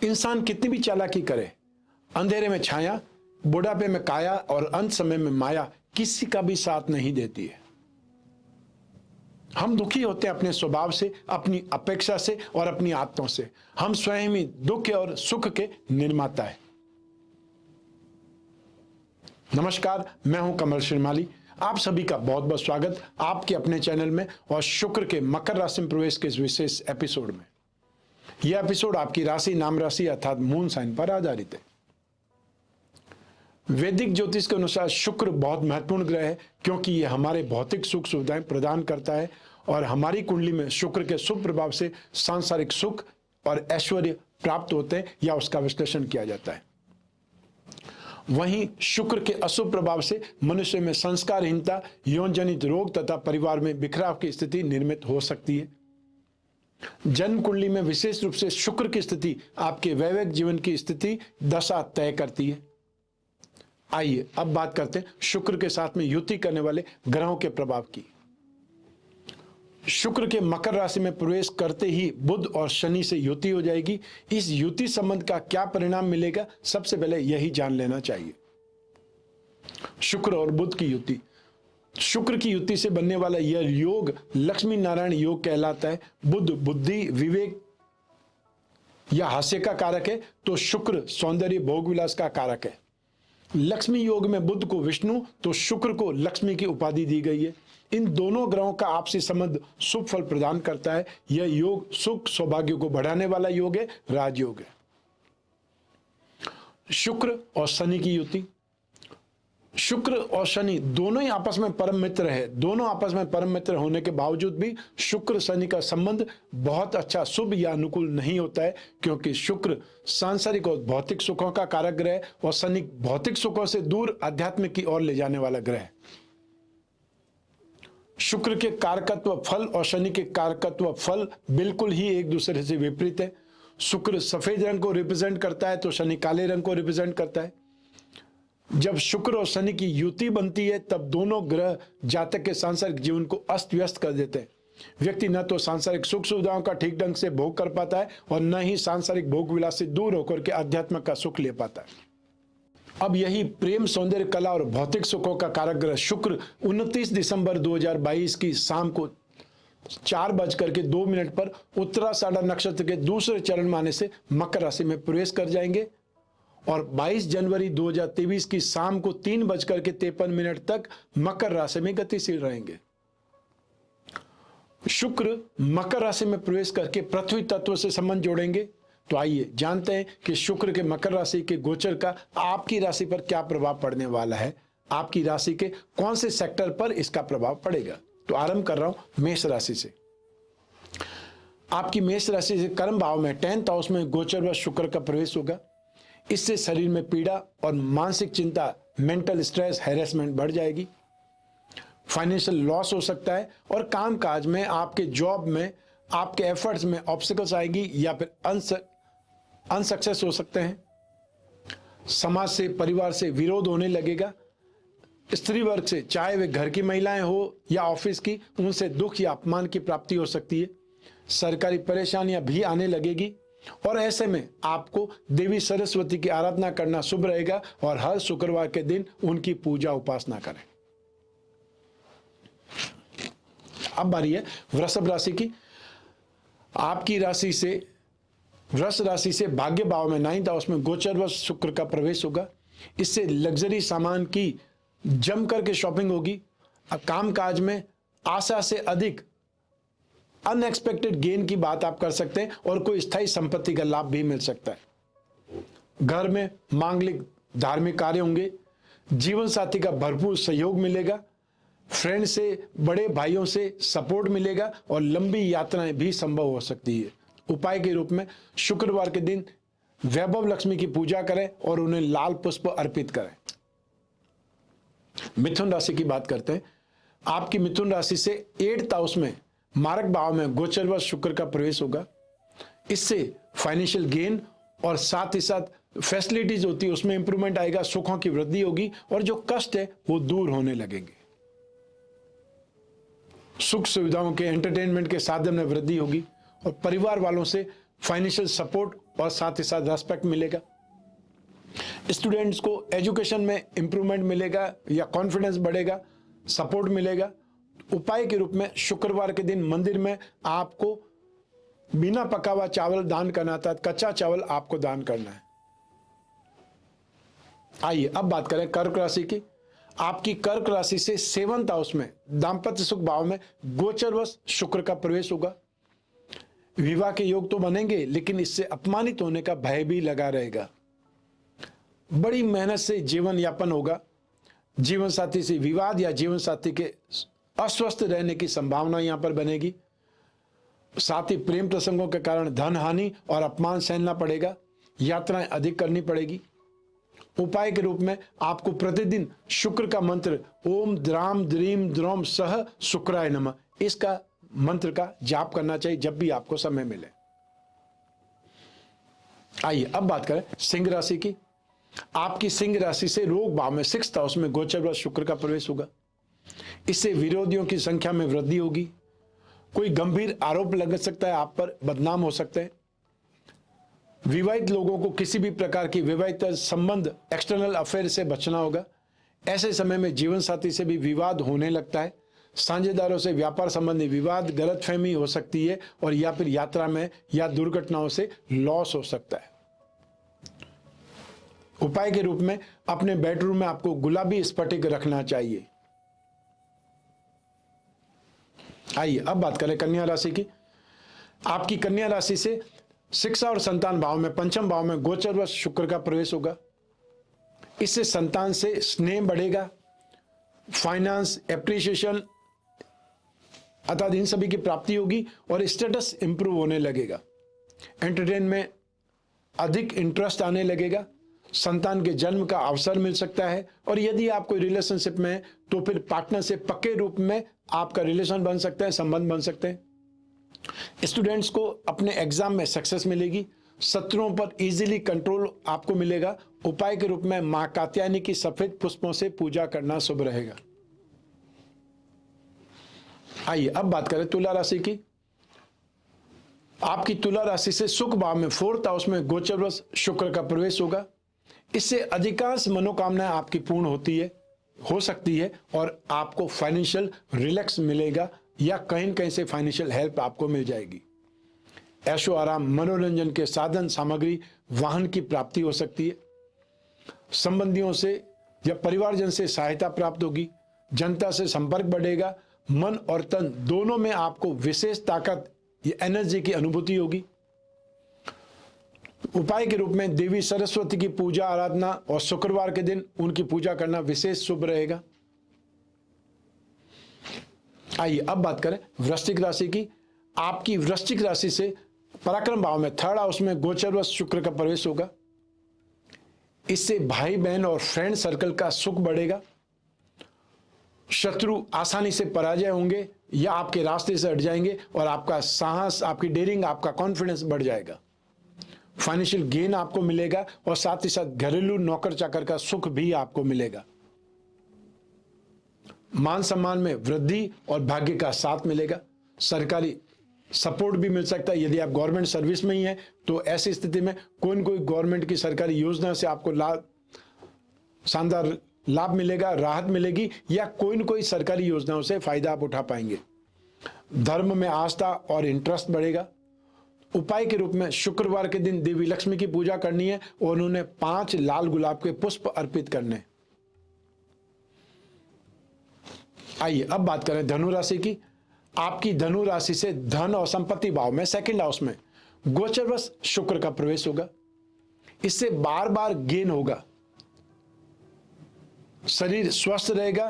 इंसान कितनी भी चालाकी करे, अंधेरे में छाया, बुढ़ापे में काया और अंत समय में माया किसी का भी साथ नहीं देती है। हम दुखी होते हैं अपने स्वभाव से, अपनी अपेक्षा से और अपनी आदतों से। हम स्वयं ही दुख और सुख के निर्माता है। नमस्कार, मैं हूं कमल श्रीमाली। आप सभी का बहुत बहुत स्वागत आपके अपने चैनल में और शुक्र के मकर राशि में प्रवेश के इस विशेष एपिसोड में। यह एपिसोड आपकी राशि, नाम राशि अर्थात मून साइन पर आधारित है। वैदिक ज्योतिष के अनुसार शुक्र बहुत महत्वपूर्ण ग्रह है, क्योंकि यह हमारे भौतिक सुख सुविधाएं प्रदान करता है और हमारी कुंडली में शुक्र के शुभ प्रभाव से सांसारिक सुख और ऐश्वर्य प्राप्त होते हैं या उसका विश्लेषण किया जाता है। वहीं शुक्र के अशुभ प्रभाव से मनुष्य में संस्कारहीनता, यौन जनित रोग तथा परिवार में बिखराव की स्थिति निर्मित हो सकती है। जन्म कुंडली में विशेष रूप से शुक्र की स्थिति आपके वैवाहिक जीवन की स्थिति दशा तय करती है। आइए अब बात करते हैं शुक्र के साथ में युति करने वाले ग्रहों के प्रभाव की। शुक्र के मकर राशि में प्रवेश करते ही बुध और शनि से युति हो जाएगी। इस युति संबंध का क्या परिणाम मिलेगा, सबसे पहले यही जान लेना चाहिए। शुक्र और बुध की युति, शुक्र की युति से बनने वाला यह योग लक्ष्मी नारायण योग कहलाता है। बुध बुद्धि, विवेक या हास्य का कारक है, तो शुक्र सौंदर्य, भोग विलास का कारक है। लक्ष्मी योग में बुध को विष्णु तो शुक्र को लक्ष्मी की उपाधि दी गई है। इन दोनों ग्रहों का आपसी संबंध शुभ फल प्रदान करता है। यह योग सुख सौभाग्य को बढ़ाने वाला योग है, राजयोग है। शुक्र और शनि की युति, शुक्र और शनि दोनों ही आपस में परम मित्र है। दोनों आपस में परम मित्र होने के बावजूद भी शुक्र शनि का संबंध बहुत अच्छा, शुभ या अनुकूल नहीं होता है, क्योंकि शुक्र सांसारिक और भौतिक सुखों का कारक ग्रह है और शनि भौतिक सुखों से दूर आध्यात्मिक की ओर ले जाने वाला ग्रह है। शुक्र के कारकत्व फल और शनि के कारकत्व फल बिल्कुल ही एक दूसरे से विपरीत है। शुक्र सफेद रंग को रिप्रेजेंट करता है तो शनि काले रंग को रिप्रेजेंट करता है। जब शुक्र और शनि की युति बनती है तब दोनों ग्रह जातक के सांसारिक जीवन को अस्त व्यस्त कर देते हैं। व्यक्ति न तो सांसारिक सुख सुविधाओं का ठीक ढंग से भोग कर पाता है और न ही सांसारिक भोग विलास से दूर होकर के आध्यात्म का सुख ले पाता है। अब यही प्रेम, सौंदर्य, कला और भौतिक सुखों का कारक ग्रह शुक्र 29 दिसंबर 2022 की शाम को 4:02 पर उत्तराषाढ़ नक्षत्र के दूसरे चरण में आने से मकर राशि में प्रवेश कर जाएंगे और 22 जनवरी 2023 की शाम को 3:53 तक मकर राशि में गतिशील रहेंगे। शुक्र मकर राशि में प्रवेश करके पृथ्वी तत्व से संबंध जोड़ेंगे। तो आइए जानते हैं कि शुक्र के मकर राशि के गोचर का आपकी राशि पर क्या प्रभाव पड़ने वाला है। आपकी राशि के कौन से सेक्टर पर इसका प्रभाव पड़ेगा। तो आरंभ कर रहा हूं मेष राशि से। आपकी मेष राशि से कर्म भाव में 10th हाउस में गोचर व शुक्र का प्रवेश होगा। इससे शरीर में पीड़ा और मानसिक चिंता, मेंटल स्ट्रेस, हैरेसमेंट बढ़ जाएगी। फाइनेंशियल लॉस हो सकता है और कामकाज में, आपके जॉब में, आपके एफर्ट्स में ऑब्स्टिकल्स आएगी या फिर अनसक्सेस हो सकते हैं। समाज से, परिवार से विरोध होने लगेगा। स्त्री वर्ग से, चाहे वे घर की महिलाएं हो या ऑफिस की, उनसे दुख या अपमान की प्राप्ति हो सकती है। सरकारी परेशानियां भी आने लगेगी और ऐसे में आपको देवी सरस्वती की आराधना करना शुभ रहेगा और हर शुक्रवार के दिन उनकी पूजा उपासना करें। अब बारी है वृषभ राशि की। आपकी राशि से, वृष राशि से भाग्य भाव में 9th हाउस में गोचर व शुक्र का प्रवेश होगा। इससे लग्जरी सामान की जम करके शॉपिंग होगी। कामकाज में आशा से अधिक अनएक्सपेक्टेड गेन की बात आप कर सकते हैं और कोई स्थायी संपत्ति का लाभ भी मिल सकता है। घर में मांगलिक धार्मिक कार्य होंगे। जीवन साथी का भरपूर सहयोग मिलेगा। फ्रेंड से, बड़े भाइयों से सपोर्ट मिलेगा और लंबी यात्राएं भी संभव हो सकती है। उपाय के रूप में शुक्रवार के दिन वैभव लक्ष्मी की पूजा करें और उन्हें लाल पुष्प अर्पित करें। मिथुन राशि की बात करते हैं। आपकी मिथुन राशि से 8th हाउस में मारक भाव में गोचर व शुक्र का प्रवेश होगा। इससे फाइनेंशियल गेन और साथ ही साथ फैसिलिटीज होती है उसमें इंप्रूवमेंट आएगा, सुखों की वृद्धि होगी और जो कष्ट है वो दूर होने लगेंगे। सुख सुविधाओं के, एंटरटेनमेंट के साधन में वृद्धि होगी और परिवार वालों से फाइनेंशियल सपोर्ट और साथ ही साथ रेस्पेक्ट मिलेगा। स्टूडेंट्स को एजुकेशन में इंप्रूवमेंट मिलेगा या कॉन्फिडेंस बढ़ेगा, सपोर्ट मिलेगा। उपाय के रूप में शुक्रवार के दिन मंदिर में आपको बिना पका हुआ चावल दान करना था, कच्चा चावल आपको दान करना है। आइए अब बात करें कर्क राशि की। आपकी कर्क राशि से 7th हाउस में दाम्पत्य सुख भाव में गोचरवश शुक्र का प्रवेश होगा। विवाह के योग तो बनेंगे, लेकिन इससे अपमानित होने का भय भी लगा रहेगा। बड़ी मेहनत से जीवन यापन होगा। जीवन साथी से विवाद या जीवन साथी के अस्वस्थ रहने की संभावना यहां पर बनेगी। साथ ही प्रेम प्रसंगों के कारण धन हानि और अपमान सहना पड़ेगा। यात्राएं अधिक करनी पड़ेगी। उपाय के रूप में आपको प्रतिदिन शुक्र का मंत्र ओम द्राम द्रीम द्रोम सह शुक्राय नमः, इसका मंत्र का जाप करना चाहिए जब भी आपको समय मिले। आइए अब बात करें सिंह राशि की। आपकी सिंह राशि से रोग भाव में 6th हाउस में गोचर शुक्र का प्रवेश होगा। इससे विरोधियों की संख्या में वृद्धि होगी। कोई गंभीर आरोप लग सकता है, आप पर बदनाम हो सकते हैं। विवाहित लोगों को किसी भी प्रकार की विवाहित संबंध एक्सटर्नल अफेयर से बचना होगा। ऐसे समय में जीवन साथी से भी विवाद होने लगता है। साझेदारों से व्यापार संबंधी विवाद, गलतफहमी हो सकती है और या फिर यात्रा में या दुर्घटनाओं से लॉस हो सकता है। उपाय के रूप में अपने बेडरूम में आपको गुलाबी स्फटिक रखना चाहिए। आइए अब बात करें कन्या राशि की। आपकी कन्या राशि से शिक्षा और संतान भाव में 5th भाव में गोचरवश शुक्र का प्रवेश होगा। इससे संतान से स्नेह बढ़ेगा, फाइनेंस, एप्रिसिएशन अर्थात इन सभी की प्राप्ति होगी और स्टेटस इंप्रूव होने लगेगा। एंटरटेन में अधिक इंटरेस्ट आने लगेगा। संतान के जन्म का अवसर मिल सकता है और यदि आप कोई रिलेशनशिप में हैं तो फिर पार्टनर से पक्के रूप में आपका रिलेशन बन सकता है, संबंध बन सकते हैं। स्टूडेंट्स को अपने एग्जाम में सक्सेस मिलेगी। शत्रुओं पर इजीली कंट्रोल आपको मिलेगा। उपाय के रूप में मां कात्यायनी की सफेद पुष्पों से पूजा करना शुभ रहेगा। आइए अब बात करें तुला राशि की। आपकी तुला राशि से सुख भाव में 4th हाउस में गोचरवश शुक्र का प्रवेश होगा। इससे अधिकांश मनोकामनाएं आपकी पूर्ण हो सकती है और आपको फाइनेंशियल रिलैक्स मिलेगा या कहीं न कहीं से फाइनेंशियल हेल्प आपको मिल जाएगी। ऐशो आराम, मनोरंजन के साधन सामग्री, वाहन की प्राप्ति हो सकती है। संबंधियों से या परिवारजन से सहायता प्राप्त होगी। जनता से संपर्क बढ़ेगा। मन और तन दोनों में आपको विशेष ताकत या एनर्जी की अनुभूति होगी। उपाय के रूप में देवी सरस्वती की पूजा आराधना और शुक्रवार के दिन उनकी पूजा करना विशेष शुभ रहेगा। आइए अब बात करें वृश्चिक राशि की। आपकी वृश्चिक राशि से पराक्रम भाव में 3rd हाउस में गोचरवश शुक्र का प्रवेश होगा। इससे भाई बहन और फ्रेंड सर्कल का सुख बढ़ेगा। शत्रु आसानी से पराजय होंगे या आपके रास्ते से हट जाएंगे और आपका साहस, आपकी डेयरिंग, आपका कॉन्फिडेंस बढ़ जाएगा। फाइनेंशियल गेन आपको मिलेगा और साथ ही साथ घरेलू नौकर चाकर का सुख भी आपको मिलेगा। मान सम्मान में वृद्धि और भाग्य का साथ मिलेगा। सरकारी सपोर्ट भी मिल सकता है। यदि आप गवर्नमेंट सर्विस में ही हैं तो ऐसी स्थिति में कोई न कोई गवर्नमेंट की सरकारी योजना से आपको शानदार लाभ मिलेगा, राहत मिलेगी या कोई न कोई सरकारी योजनाओं से फायदा आप उठा पाएंगे। धर्म में आस्था और इंटरेस्ट बढ़ेगा। उपाय के रूप में शुक्रवार के दिन देवी लक्ष्मी की पूजा करनी है और उन्हें 5 लाल गुलाब के पुष्प अर्पित करने। आइए अब बात करें धनु राशि की। आपकी धनु राशि से धन और संपत्ति भाव में 2nd हाउस में गोचरवश शुक्र का प्रवेश होगा। इससे बार बार गेन होगा। शरीर स्वस्थ रहेगा।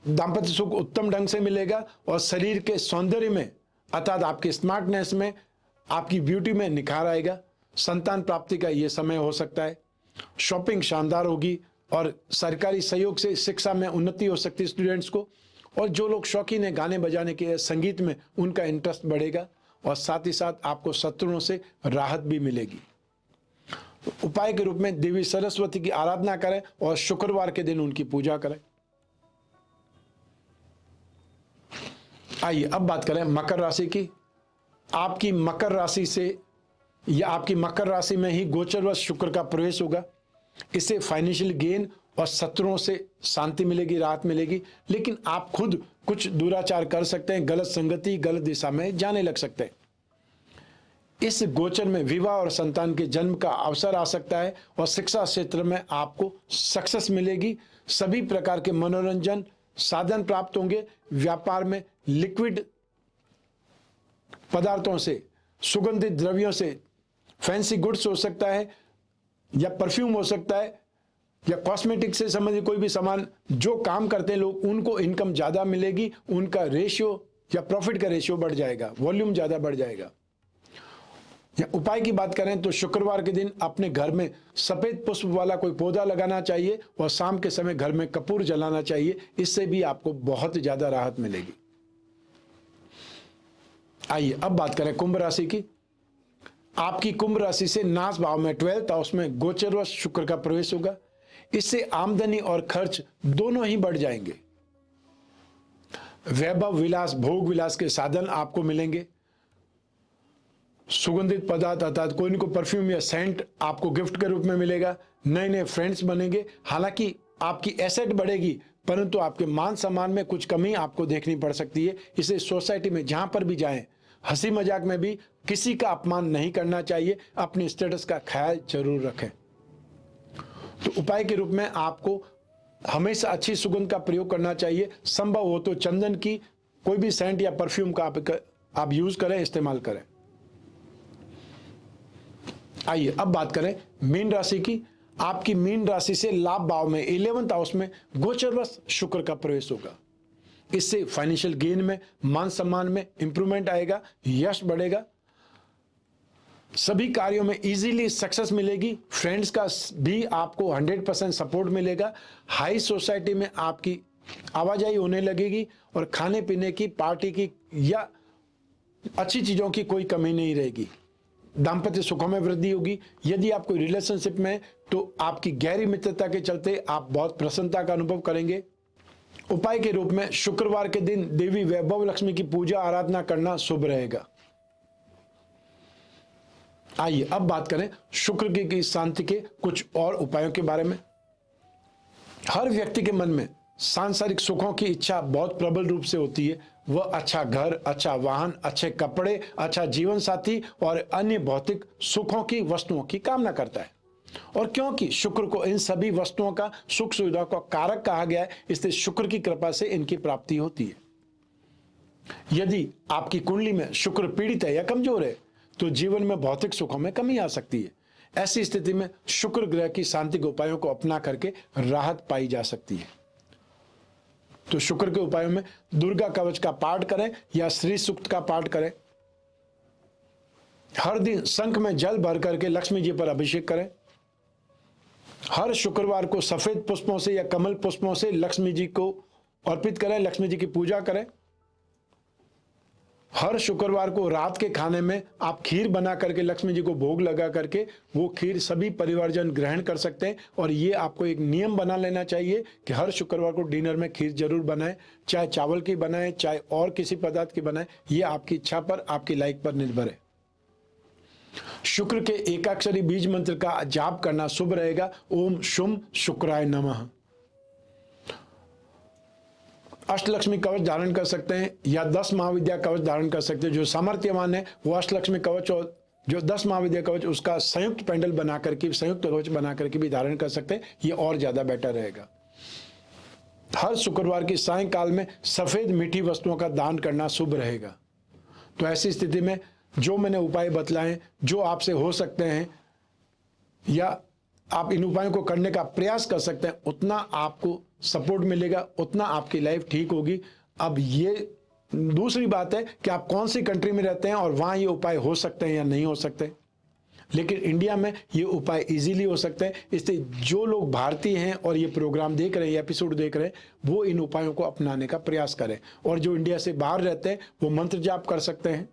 दाम्पत्य सुख उत्तम ढंग से मिलेगा और शरीर के सौंदर्य में अर्थात आपके स्मार्टनेस में, आपकी ब्यूटी में निखार आएगा। संतान प्राप्ति का यह समय हो सकता है। शॉपिंग शानदार होगी और सरकारी सहयोग से शिक्षा में उन्नति हो सकती है स्टूडेंट्स को। और जो लोग शौकीन है गाने बजाने के, संगीत में, उनका इंटरेस्ट बढ़ेगा और साथ ही साथ आपको शत्रुओं से राहत भी मिलेगी। उपाय के रूप में देवी सरस्वती की आराधना करें और शुक्रवार के दिन उनकी पूजा करें। आइए अब बात करें मकर राशि की। आपकी मकर राशि से या आपकी मकर राशि में ही गोचरवश शुक्र का प्रवेश होगा। इससे फाइनेंशियल गेन और शत्रुओं से शांति मिलेगी, राहत मिलेगी। लेकिन आप खुद कुछ दुराचार कर सकते हैं, गलत संगति, गलत दिशा में जाने लग सकते हैं। इस गोचर में विवाह और संतान के जन्म का अवसर आ सकता है और शिक्षा क्षेत्र में आपको सक्सेस मिलेगी। सभी प्रकार के मनोरंजन साधन प्राप्त होंगे। व्यापार में लिक्विड पदार्थों से, सुगंधित द्रव्यों से, फैंसी गुड्स हो सकता है या परफ्यूम हो सकता है या कॉस्मेटिक से संबंधित कोई भी सामान, जो काम करते हैं लोग, उनको इनकम ज्यादा मिलेगी। उनका रेशियो या प्रॉफिट का रेशियो बढ़ जाएगा, वॉल्यूम ज्यादा बढ़ जाएगा। या उपाय की बात करें तो शुक्रवार के दिन अपने घर में सफेद पुष्प वाला कोई पौधा लगाना चाहिए और शाम के समय घर में कपूर जलाना चाहिए। इससे भी आपको बहुत ज्यादा राहत मिलेगी। आइए अब बात करें कुंभ राशि की। आपकी कुंभ राशि से नाश भाव में 12th हाउस में गोचरवश शुक्र का प्रवेश होगा। इससे आमदनी और खर्च दोनों ही बढ़ जाएंगे। वैभव विलास, भोग विलास के साधन आपको मिलेंगे। सुगंधित पदार्थ अर्थात कोई न कोई परफ्यूम या सेंट आपको गिफ्ट के रूप में मिलेगा। नए नए फ्रेंड्स बनेंगे। हालांकि आपकी एसेट बढ़ेगी, परंतु आपके मान सम्मान में कुछ कमी आपको देखनी पड़ सकती है। इसे सोसाइटी में जहां पर भी जाएं, हंसी मजाक में भी किसी का अपमान नहीं करना चाहिए। अपने स्टेटस का ख्याल जरूर रखें। तो उपाय के रूप में आपको हमेशा अच्छी सुगंध का प्रयोग करना चाहिए। संभव हो तो चंदन की कोई भी सेंट या परफ्यूम का आप यूज करें, इस्तेमाल करें। आइए अब बात करें मीन राशि की। आपकी मीन राशि से लाभ भाव में 11th हाउस में गोचरवश शुक्र का प्रवेश होगा। इससे फाइनेंशियल गेन में, मान सम्मान में इंप्रूवमेंट आएगा, यश बढ़ेगा। सभी कार्यों में इजीली सक्सेस मिलेगी। फ्रेंड्स का भी आपको 100% सपोर्ट मिलेगा। हाई सोसाइटी में आपकी आवाजाही होने लगेगी और खाने पीने की, पार्टी की या अच्छी चीजों की कोई कमी नहीं रहेगी। दाम्पत्य सुखों में वृद्धि होगी। यदि आप कोई रिलेशनशिप में, तो आपकी गहरी मित्रता के चलते आप बहुत प्रसन्नता का अनुभव करेंगे। उपाय के रूप में शुक्रवार के दिन देवी वैभव लक्ष्मी की पूजा आराधना करना शुभ रहेगा। आइए अब बात करें शुक्र की शांति के कुछ और उपायों के बारे में। हर व्यक्ति के मन में सांसारिक सुखों की इच्छा बहुत प्रबल रूप से होती है। वह अच्छा घर, अच्छा वाहन, अच्छे कपड़े, अच्छा जीवन साथी और अन्य भौतिक सुखों की वस्तुओं की कामना करता है। और क्योंकि शुक्र को इन सभी वस्तुओं का, सुख सुविधा का कारक कहा गया है, इसलिए शुक्र की कृपा से इनकी प्राप्ति होती है। यदि आपकी कुंडली में शुक्र पीड़ित है या कमजोर है, तो जीवन में भौतिक सुखों में कमी आ सकती है। ऐसी स्थिति में शुक्र ग्रह की शांति के उपायों को अपना करके राहत पाई जा सकती है। तो शुक्र के उपायों में दुर्गा कवच का पाठ करें या श्री सूक्त का पाठ करें। हर दिन शंख में जल भर करके लक्ष्मी जी पर अभिषेक करें। हर शुक्रवार को सफेद पुष्पों से या कमल पुष्पों से लक्ष्मी जी को अर्पित करें, लक्ष्मी जी की पूजा करें। हर शुक्रवार को रात के खाने में आप खीर बना करके लक्ष्मी जी को भोग लगा करके वो खीर सभी परिवारजन ग्रहण कर सकते हैं। और ये आपको एक नियम बना लेना चाहिए कि हर शुक्रवार को डिनर में खीर जरूर बनाएं, चाहे चावल की बनाएं, चाहे और किसी पदार्थ की बनाएं। ये आपकी इच्छा पर, आपकी लाइक पर निर्भर है। शुक्र के एकाक्षरी बीज मंत्र का जाप करना शुभ रहेगा। ओम शुम शुक्राय नमः। अष्टलक्ष्मी कवच धारण कर सकते हैं या 10 महाविद्या कवच धारण कर सकते हैं। जो सामर्थ्यवान है वो अष्टलक्ष्मी कवच और जो 10 महाविद्या कवच उसका संयुक्त पेंडल बना करके, संयुक्त कवच बना करके भी धारण कर सकते हैं। ये और ज्यादा बेटर रहेगा। हर शुक्रवार की सायंकाल में सफेद मीठी वस्तुओं का दान करना शुभ रहेगा। तो ऐसी स्थिति में जो मैंने उपाय बतलाए, जो आपसे हो सकते हैं या आप इन उपायों को करने का प्रयास कर सकते हैं, उतना आपको सपोर्ट मिलेगा, उतना आपकी लाइफ ठीक होगी। अब ये दूसरी बात है कि आप कौन सी कंट्री में रहते हैं और वहां ये उपाय हो सकते हैं या नहीं हो सकते। लेकिन इंडिया में ये उपाय इजीली हो सकते हैं। इसलिए जो लोग भारतीय हैं और ये प्रोग्राम देख रहे हैं, एपिसोड देख रहे हैं, वो इन उपायों को अपनाने का प्रयास करें। और जो इंडिया से बाहर रहते हैं वो मंत्र जाप कर सकते हैं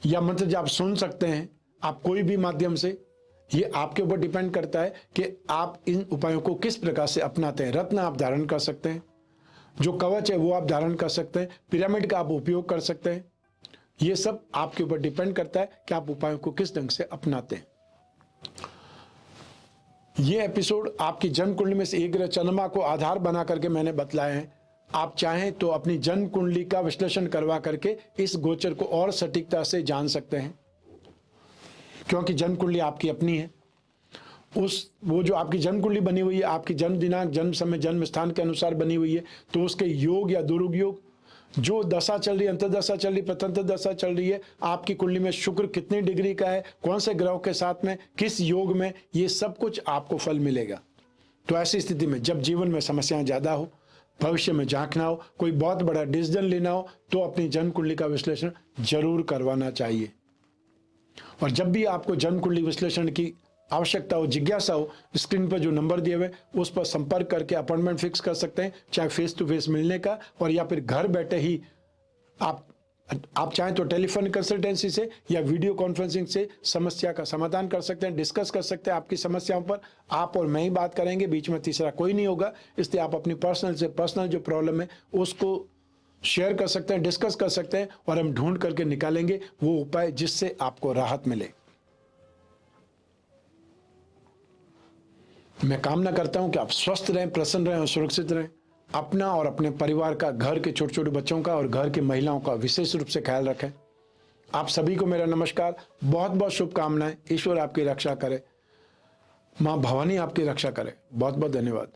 या मंत्र जाप सुन सकते हैं आप कोई भी माध्यम से। ये आपके ऊपर डिपेंड करता है कि आप इन उपायों को किस प्रकार से अपनाते हैं। रत्न आप धारण कर सकते हैं, जो कवच है वो आप धारण कर सकते हैं, पिरामिड का आप उपयोग कर सकते हैं। ये सब आपके ऊपर डिपेंड करता है कि आप उपायों को किस ढंग से अपनाते हैं। ये एपिसोड आपकी जन्म कुंडली में से एक ग्रह चंद्रमा को आधार बना करके मैंने बतलाए हैं। आप चाहें तो अपनी जन्म कुंडली का विश्लेषण करवा करके इस गोचर को और सटीकता से जान सकते हैं, क्योंकि जन्म कुंडली आपकी अपनी है। वो जो आपकी जन्म कुंडली बनी हुई है, आपकी जन्म दिनांक, जन्म समय, जन्म स्थान के अनुसार बनी हुई है, तो उसके योग या दुरुपयोग, जो दशा चल रही है, अंतर्दशा चल रही है, प्रतंत्र दशा चल रही है, आपकी कुंडली में शुक्र कितनी डिग्री का है, कौन से ग्रहों के साथ में, किस योग में, ये सब कुछ आपको फल मिलेगा। तो ऐसी स्थिति में जब जीवन में समस्याएं ज्यादा हो, भविष्य में झांकना हो, कोई बहुत बड़ा डिसीजन लेना हो, तो अपनी जन्म कुंडली का विश्लेषण जरूर करवाना चाहिए। और जब भी आपको जन्म कुंडली विश्लेषण की आवश्यकता हो, जिज्ञासा हो, स्क्रीन पर जो नंबर दिए हुए उस पर संपर्क करके अपॉइंटमेंट फिक्स कर सकते हैं, चाहे फेस टू फेस मिलने का, और या फिर घर बैठे ही आप चाहें तो टेलीफोन कंसल्टेंसी से या वीडियो कॉन्फ्रेंसिंग से समस्या का समाधान कर सकते हैं, डिस्कस कर सकते हैं। आपकी समस्याओं पर आप और मैं ही बात करेंगे, बीच में तीसरा कोई नहीं होगा। इसलिए आप अपनी पर्सनल जो प्रॉब्लम है उसको शेयर कर सकते हैं, डिस्कस कर सकते हैं, और हम ढूंढ करके निकालेंगे वो उपाय जिससे आपको राहत मिले। मैं कामना करता हूं कि आप स्वस्थ रहें, प्रसन्न रहें और सुरक्षित रहें। अपना और अपने परिवार का, घर के छोटे छोटे बच्चों का और घर की महिलाओं का विशेष रूप से ख्याल रखें। आप सभी को मेरा नमस्कार, बहुत बहुत शुभकामनाएं। ईश्वर आपकी रक्षा करे, मां भवानी आपकी रक्षा करे। बहुत बहुत धन्यवाद।